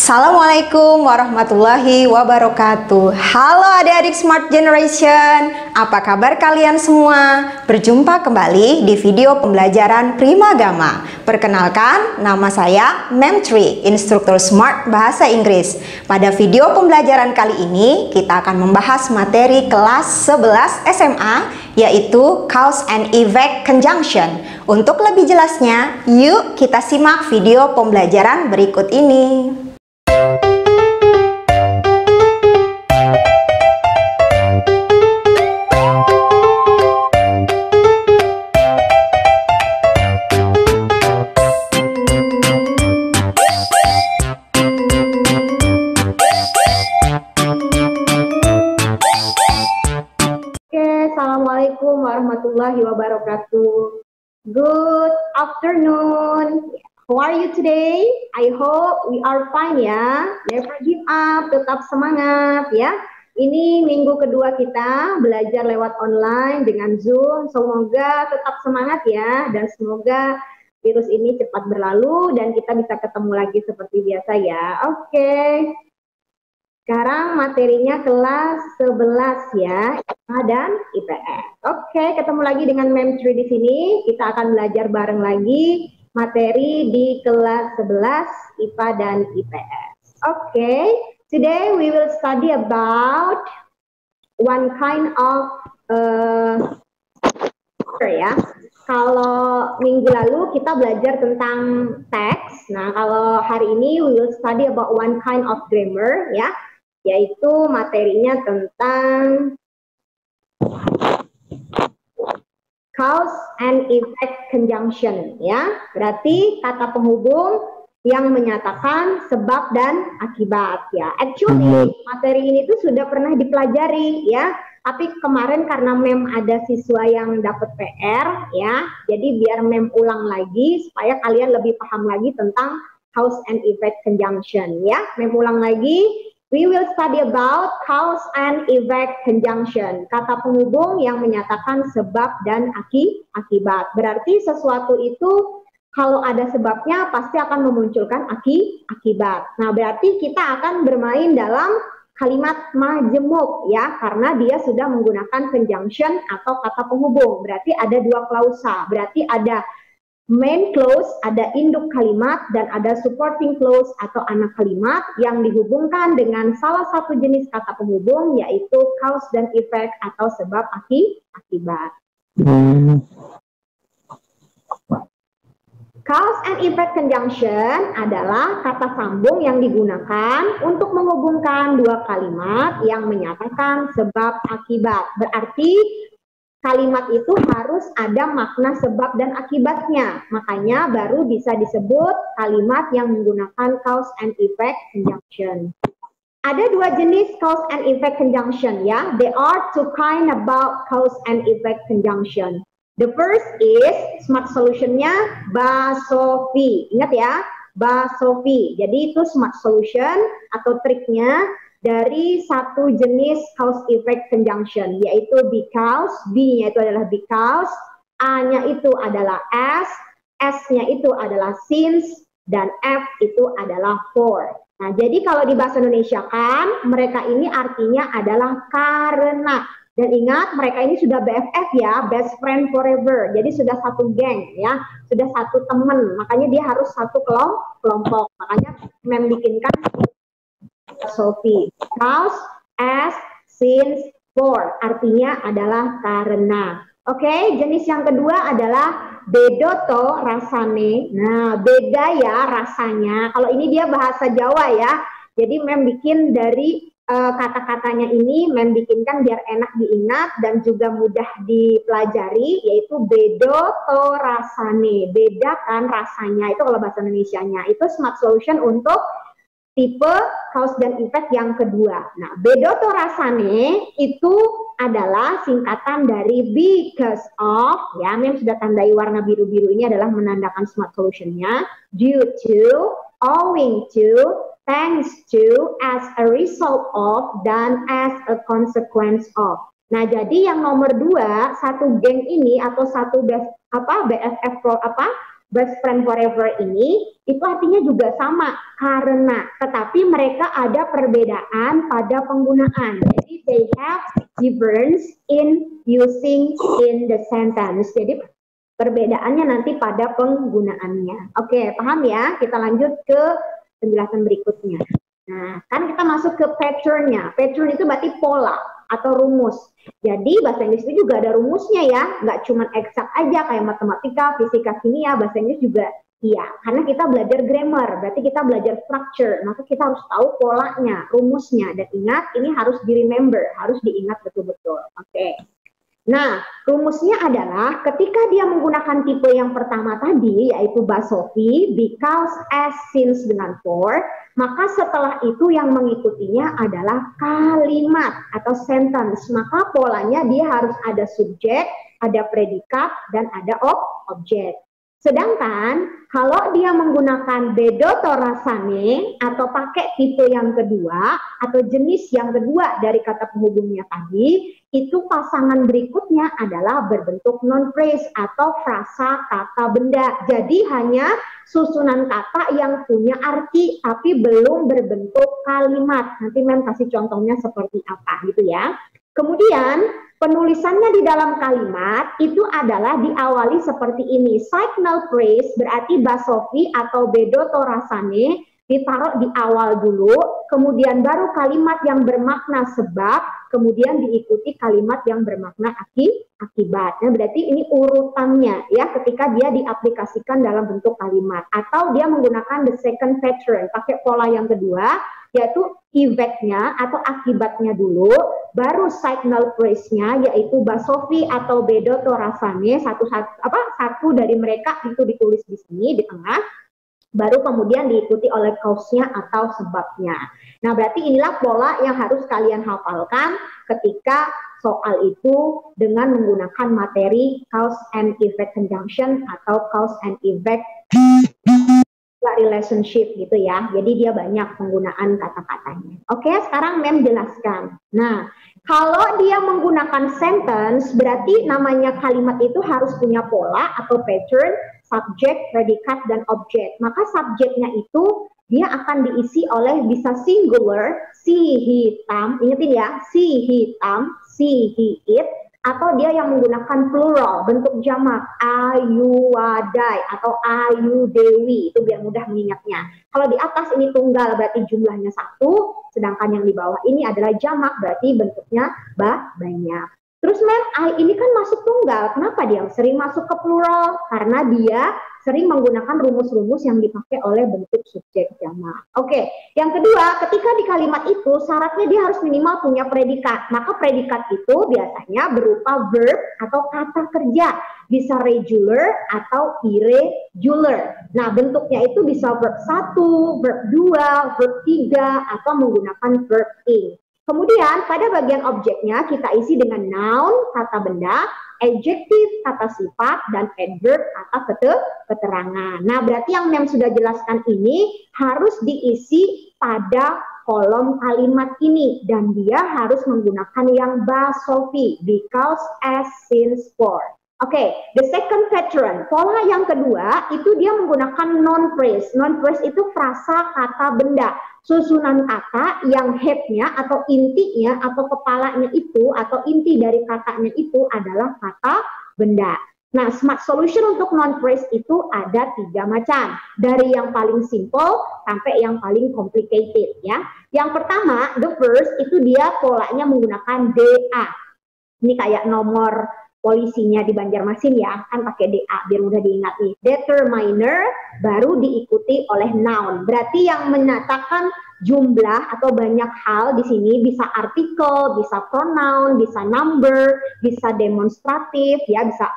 Assalamualaikum warahmatullahi wabarakatuh. Halo adik-adik Smart Generation, apa kabar kalian semua? Berjumpa kembali di video pembelajaran Primagama. Perkenalkan, nama saya Mem Tri, instruktur Smart Bahasa Inggris. Pada video pembelajaran kali ini, kita akan membahas materi kelas 11 SMA, yaitu Cause and Effect Conjunction. Untuk lebih jelasnya, yuk kita simak video pembelajaran berikut ini. Assalamualaikum warahmatullahi wabarakatuh. Good afternoon. How are you today? I hope we are fine ya. Never give up, tetap semangat ya. Ini minggu kedua kita belajar lewat online dengan Zoom. Semoga tetap semangat ya, dan semoga virus ini cepat berlalu dan kita bisa ketemu lagi seperti biasa ya. Oke. Sekarang materinya kelas 11 ya, IPA dan IPS. Oke, ketemu lagi dengan Mem Tri di sini. Kita akan belajar bareng lagi materi di kelas 11 IPA dan IPS. Oke, today we will study about one kind of ya. Kalau minggu lalu kita belajar tentang teks. Nah, kalau hari ini we will study about one kind of grammar ya. Yaitu materinya tentang cause and effect conjunction ya. Berarti kata penghubung yang menyatakan sebab dan akibat ya. Actually materi ini tuh sudah pernah dipelajari ya. Tapi kemarin karena Mem ada siswa yang dapat PR ya. Jadi biar Mem ulang lagi supaya kalian lebih paham lagi tentang cause and effect conjunction ya. Mem ulang lagi. We will study about cause and effect conjunction. Kata penghubung yang menyatakan sebab dan akibat. Berarti sesuatu itu kalau ada sebabnya pasti akan memunculkan akibat. Nah, berarti kita akan bermain dalam kalimat majemuk ya, karena dia sudah menggunakan conjunction atau kata penghubung. Berarti ada dua klausa. Berarti ada main clause, ada induk kalimat, dan ada supporting clause atau anak kalimat yang dihubungkan dengan salah satu jenis kata penghubung, yaitu cause dan effect atau sebab akibat. Cause and effect conjunction adalah kata sambung yang digunakan untuk menghubungkan dua kalimat yang menyatakan sebab akibat. Berarti kalimat itu harus ada makna sebab dan akibatnya. Makanya baru bisa disebut kalimat yang menggunakan cause and effect conjunction. Ada dua jenis cause and effect conjunction ya. There are two kind about cause and effect conjunction. The first is smart solution-nya BASOFI. Ingat ya, BASOFI. Jadi itu smart solution atau triknya dari satu jenis cause effect conjunction, yaitu because, B-nya itu adalah because, A-nya itu adalah as, S-nya itu adalah since, dan F itu adalah for. Nah, jadi kalau di bahasa Indonesia kan, mereka ini artinya adalah karena. Dan ingat, mereka ini sudah BFF ya, best friend forever. Jadi sudah satu geng ya, sudah satu teman. Makanya dia harus satu kelompok. Makanya Mem bikinkan Sophie, cause, as, since, for, artinya adalah karena. Oke, jenis yang kedua adalah bedoto rasane. Nah, beda ya rasanya. Kalau ini dia bahasa Jawa ya. Jadi Mem bikin dari kata-katanya ini, Mem bikinkan biar enak diingat dan juga mudah dipelajari, yaitu bedoto rasane. Beda kan rasanya, itu kalau bahasa Indonesianya. Itu smart solution untuk tipe cause dan effect yang kedua. Nah, bedoto rasane itu adalah singkatan dari because of, ya, Mem sudah tandai warna biru-biru ini adalah menandakan smart solution-nya, due to, owing to, thanks to, as a result of, dan as a consequence of. Nah, jadi yang nomor dua, satu geng ini atau satu BFF best friend forever ini, itu artinya juga sama karena, tetapi mereka ada perbedaan pada penggunaan. Jadi they have difference in using in the sentence. Jadi perbedaannya nanti pada penggunaannya. Oke, paham ya? Kita lanjut ke penjelasan berikutnya. Nah, kan kita masuk ke pattern-nya. Pattern itu berarti pola atau rumus. Jadi bahasa Inggris itu juga ada rumusnya ya, nggak cuma eksak aja kayak matematika, fisika, kimia, bahasa Inggris juga iya. Karena kita belajar grammar, berarti kita belajar structure, maka kita harus tahu polanya, rumusnya. Dan ingat, ini harus di-remember, harus diingat betul-betul. Oke. Nah, rumusnya adalah ketika dia menggunakan tipe yang pertama tadi, yaitu basofi, because, as, since, dengan for, maka setelah itu yang mengikutinya adalah kalimat atau sentence. Maka polanya dia harus ada subjek, ada predikat, dan ada objek. Sedangkan kalau dia menggunakan bedoto rasane atau pakai tipe yang kedua atau jenis yang kedua dari kata penghubungnya tadi, itu pasangan berikutnya adalah berbentuk non-phrase atau frasa kata benda. Jadi hanya susunan kata yang punya arti tapi belum berbentuk kalimat. Nanti Mem kasih contohnya seperti apa gitu ya. Kemudian penulisannya di dalam kalimat itu adalah diawali seperti ini. Signal phrase berarti basofi atau bedoto rasane ditaruh di awal dulu, kemudian baru kalimat yang bermakna sebab, kemudian diikuti kalimat yang bermakna akibat. Nah, berarti ini urutannya ya ketika dia diaplikasikan dalam bentuk kalimat. Atau dia menggunakan the second pattern, pakai pola yang kedua, yaitu effect-nya atau akibatnya dulu, baru signal phrase-nya yaitu basofi atau bedoto rasane, satu dari mereka itu ditulis di sini di tengah, baru kemudian diikuti oleh cause-nya atau sebabnya. Nah, berarti inilah pola yang harus kalian hafalkan ketika soal itu dengan menggunakan materi cause and effect conjunction atau cause and effect relationship gitu ya. Jadi dia banyak penggunaan kata-katanya. Oke, sekarang Mem jelaskan. Nah, kalau dia menggunakan sentence, berarti namanya kalimat itu harus punya pola atau pattern, subjek, predikat, dan objek. Maka subjeknya itu dia akan diisi oleh bisa singular, si hitam, ingetin ya, si hitam, si he it, atau dia yang menggunakan plural, bentuk jamak, ayu wadai atau ayu dewi, itu biar mudah mengingatnya. Kalau di atas ini tunggal berarti jumlahnya satu, sedangkan yang di bawah ini adalah jamak berarti bentuknya banyak. Terus Mem, ini kan masuk tunggal, kenapa dia sering masuk ke plural? Karena dia sering menggunakan rumus-rumus yang dipakai oleh bentuk subjek jamak. Oke, yang kedua, ketika di kalimat itu syaratnya dia harus minimal punya predikat. Maka predikat itu biasanya berupa verb atau kata kerja. Bisa regular atau irregular. Nah, bentuknya itu bisa verb 1, verb 2, verb 3, atau menggunakan verb ing. Kemudian pada bagian objeknya kita isi dengan noun, kata benda, adjektif, kata sifat, dan adverb, kata keterangan. Nah, berarti yang Mem sudah jelaskan ini harus diisi pada kolom kalimat ini. Dan dia harus menggunakan yang basofi, because, as, since, for. Oke, the second pattern, pola yang kedua itu dia menggunakan non-phrase. Non-phrase itu frasa kata benda. Susunan kata yang head-nya atau intinya atau kepalanya itu atau inti dari katanya itu adalah kata benda. Nah, smart solution untuk non-phrase itu ada 3 macam. Dari yang paling simple sampai yang paling complicated ya. Yang pertama, the first itu dia polanya menggunakan DA. Ini kayak nomor polisinya di Banjarmasin ya, kan pakai DA biar mudah diingat nih. Determiner baru diikuti oleh noun. Berarti yang menyatakan jumlah atau banyak hal di sini bisa artikel, bisa pronoun, bisa number, bisa demonstratif ya, bisa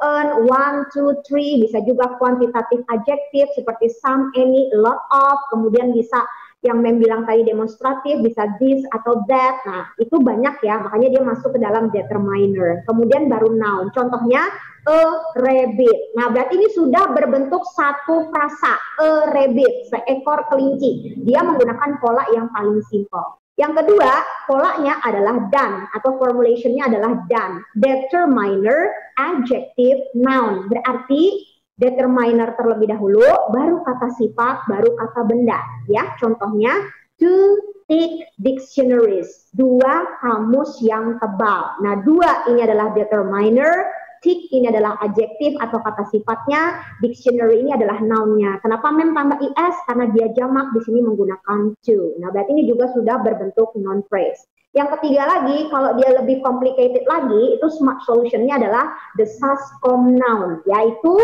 an, one, two, three, bisa juga kuantitatif adjektif seperti some, any, a lot of, kemudian bisa yang Mem bilang tadi demonstratif, bisa this atau that. Nah, itu banyak ya, makanya dia masuk ke dalam determiner. Kemudian baru noun. Contohnya, a rabbit. Nah, berarti ini sudah berbentuk satu frasa, a rabbit, seekor kelinci. Dia menggunakan pola yang paling simple. Yang kedua, polanya adalah done, atau formulationnya adalah done. Determiner, adjective, noun. Berarti determiner terlebih dahulu, baru kata sifat, baru kata benda. Ya, contohnya two thick dictionaries, 2 kamus yang tebal. Nah, 2 ini adalah determiner, thick ini adalah adjektif atau kata sifatnya, dictionary ini adalah noun-nya. Kenapa mem tambah is? Karena dia jamak, di sini menggunakan to. Nah, berarti ini juga sudah berbentuk noun phrase. Yang ketiga lagi, kalau dia lebih complicated lagi, itu smart solution-nya adalah the suscom noun, yaitu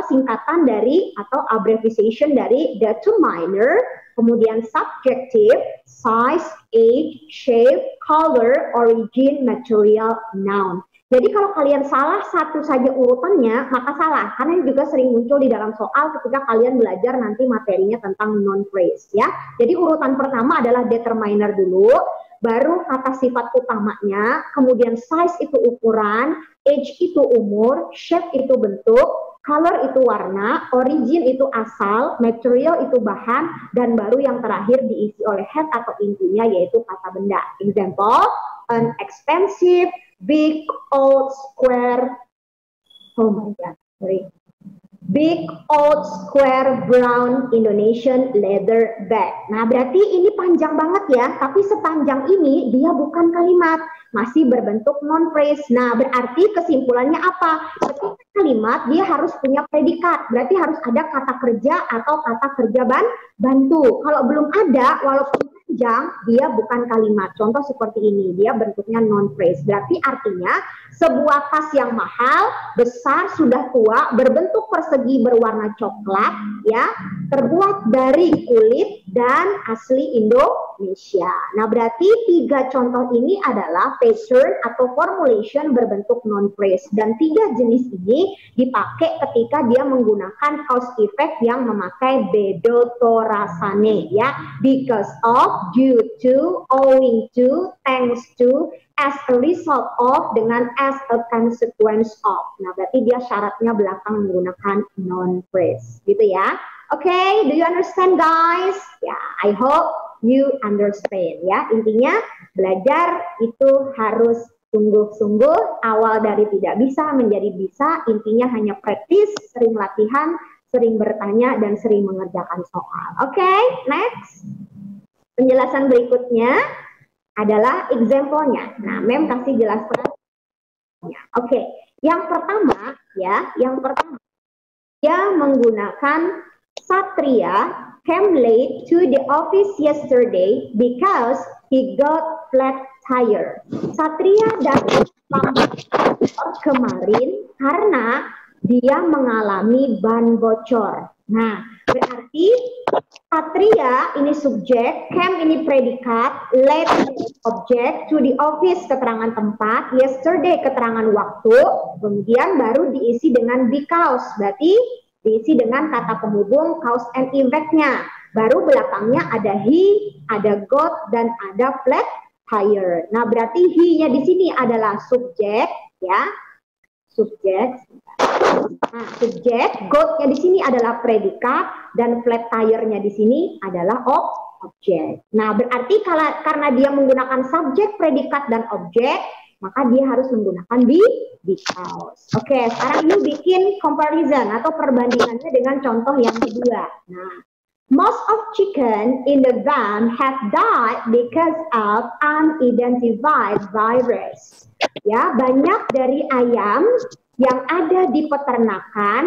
singkatan dari atau abbreviation dari determiner, kemudian subjective, size, age, shape, color, origin, material, noun. Jadi kalau kalian salah satu saja urutannya, maka salah. Karena ini juga sering muncul di dalam soal ketika kalian belajar nanti materinya tentang noun phrase. Ya. Jadi urutan pertama adalah determiner dulu, baru kata sifat utamanya, kemudian size itu ukuran, age itu umur, shape itu bentuk, color itu warna, origin itu asal, material itu bahan, dan baru yang terakhir diisi oleh head atau intinya yaitu kata benda. Example, an expensive big old square, big old square brown Indonesian leather bag. Nah, berarti ini panjang banget ya, tapi sepanjang ini dia bukan kalimat, masih berbentuk noun phrase. Nah, berarti kesimpulannya apa? Ketika kalimat dia harus punya predikat, berarti harus ada kata kerja atau kata kerja bantu. Kalau belum ada, walaupun panjang, dia bukan kalimat. Contoh seperti ini, dia bentuknya noun phrase. Berarti artinya sebuah tas yang mahal, besar, sudah tua, berbentuk persegi berwarna coklat, ya, terbuat dari kulit dan asli Indonesia. Nah, berarti 3 contoh ini adalah pattern atau formulation berbentuk noun phrase. Dan 3 jenis ini dipakai ketika dia menggunakan cause effect yang memakai bedotorasane, ya, because of, due to, owing to, thanks to, as a result of, dengan as a consequence of. Nah, berarti dia syaratnya belakang menggunakan noun phrase, gitu ya. Okay, do you understand guys? Ya, I hope you understand ya. Intinya belajar itu harus sungguh-sungguh, awal dari tidak bisa menjadi bisa, intinya hanya praktis, sering latihan, sering bertanya, dan sering mengerjakan soal. Okay, next. Penjelasan berikutnya adalah example-nya. Nah, Mem kasih jelaskan. Oke, yang pertama ya, dia menggunakan Satria came late to the office yesterday because he got flat tire. Satria datang lambat kemarin karena dia mengalami ban bocor. Nah, berarti Satria ini subjek, came ini predikat, late objek, to the office keterangan tempat, yesterday keterangan waktu, kemudian baru diisi dengan because, berarti diisi dengan kata penghubung cause and effect-nya. Baru belakangnya ada he, ada got, dan ada flat tire. Nah, berarti he-nya di sini adalah subjek, ya. Subjek. Nah, subjek, got-nya di sini adalah predikat, dan flat tire-nya di sini adalah objek. Nah, berarti karena dia menggunakan subjek, predikat, dan objek, maka dia harus menggunakan because. Oke, sekarang yuk bikin comparison atau perbandingannya dengan contoh yang kedua. Nah, most of chicken in the van have died because of unidentified virus. Ya, banyak dari ayam yang ada di peternakan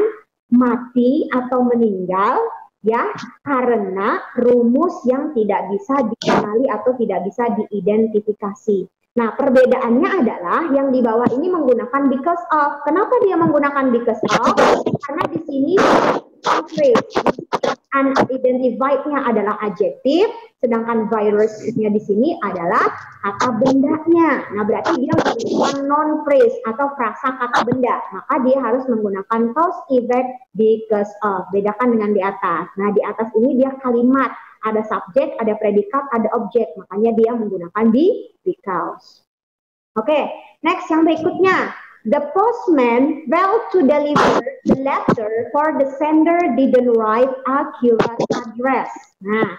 mati atau meninggal ya karena rumus yang tidak bisa dikenali atau tidak bisa diidentifikasi. Nah, perbedaannya adalah yang di bawah ini menggunakan because of. Kenapa dia menggunakan because of? Karena di sini unidentified-nya adalah adjektif, sedangkan virus-nya di sini adalah kata bendanya. Nah, berarti dia menggunakan noun phrase atau frasa kata benda. Maka dia harus menggunakan cause effect because of. Bedakan dengan di atas. Nah, di atas ini dia kalimat. Ada subjek, ada predikat, ada objek. Makanya dia menggunakan because. Oke, next yang berikutnya. The postman failed to deliver the letter for the sender didn't write accurate address. Nah,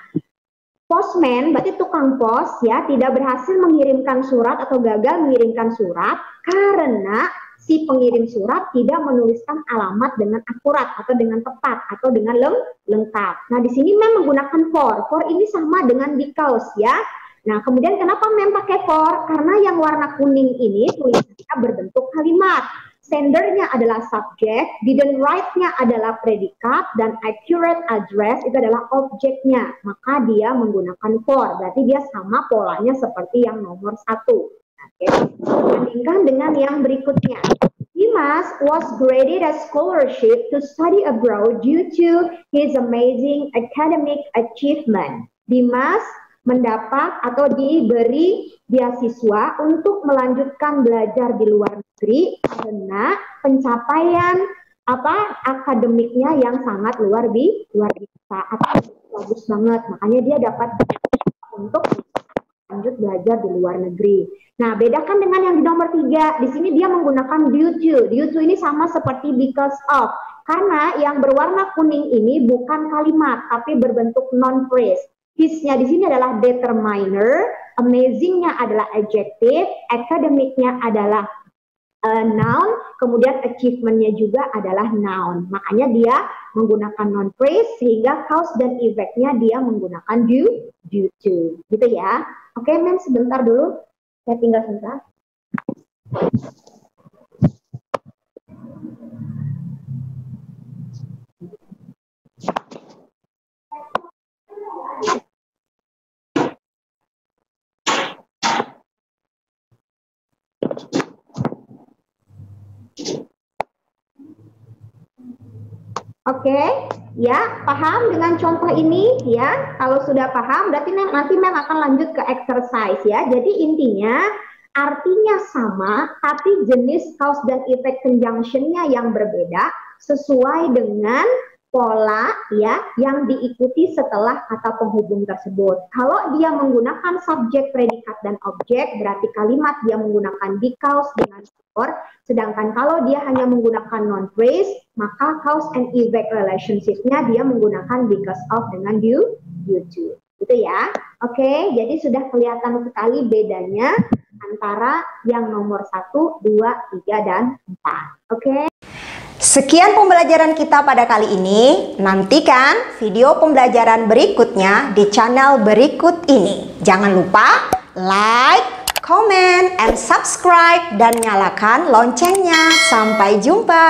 postman berarti tukang pos ya tidak berhasil mengirimkan surat atau gagal mengirimkan surat karena si pengirim surat tidak menuliskan alamat dengan akurat atau dengan tepat atau dengan lengkap. Nah, di sini mem menggunakan for. For ini sama dengan because ya. Nah, kemudian kenapa mem pakai for? Karena yang warna kuning ini tulisannya berbentuk kalimat. Sendernya adalah subjek, didn't write-nya adalah predikat, dan accurate address itu adalah objeknya. Maka dia menggunakan for. Berarti dia sama polanya seperti yang nomor 1. Oke. Bandingkan dengan yang berikutnya. Dimas was graded a scholarship to study abroad due to his amazing academic achievement. Dimas mendapat atau diberi beasiswa untuk melanjutkan belajar di luar negeri karena pencapaian akademiknya yang sangat luar biasa atau bagus banget. Makanya dia dapat untuk lanjut belajar di luar negeri. Nah, bedakan dengan yang di nomor 3. Di sini dia menggunakan due to. Due to ini sama seperti because of. Karena yang berwarna kuning ini bukan kalimat, tapi berbentuk non-phrase. His-nya di sini adalah determiner, amazing-nya adalah adjective, academic-nya adalah noun, kemudian achievement-nya juga adalah noun. Makanya dia menggunakan non-phrase sehingga cause dan effect-nya dia menggunakan due to. Gitu ya. Oke, mem sebentar dulu. Saya tinggal sebentar. Oke, ya, paham dengan contoh ini ya? Kalau sudah paham, berarti nanti mem akan lanjut ke exercise ya. Jadi intinya artinya sama, tapi jenis cause dan effect conjunction-nya yang berbeda sesuai dengan pola ya yang diikuti setelah kata penghubung tersebut. Kalau dia menggunakan subjek, predikat, dan objek, berarti kalimat dia menggunakan because dengan for. Sedangkan kalau dia hanya menggunakan non-phrase, maka cause and effect relationship-nya dia menggunakan because of dengan due to. Gitu ya. Oke, jadi sudah kelihatan sekali bedanya antara yang nomor 1, 2, 3, dan 4. Oke. Sekian pembelajaran kita pada kali ini. Nantikan video pembelajaran berikutnya di channel berikut ini. Jangan lupa like, comment, and subscribe dan nyalakan loncengnya. Sampai jumpa.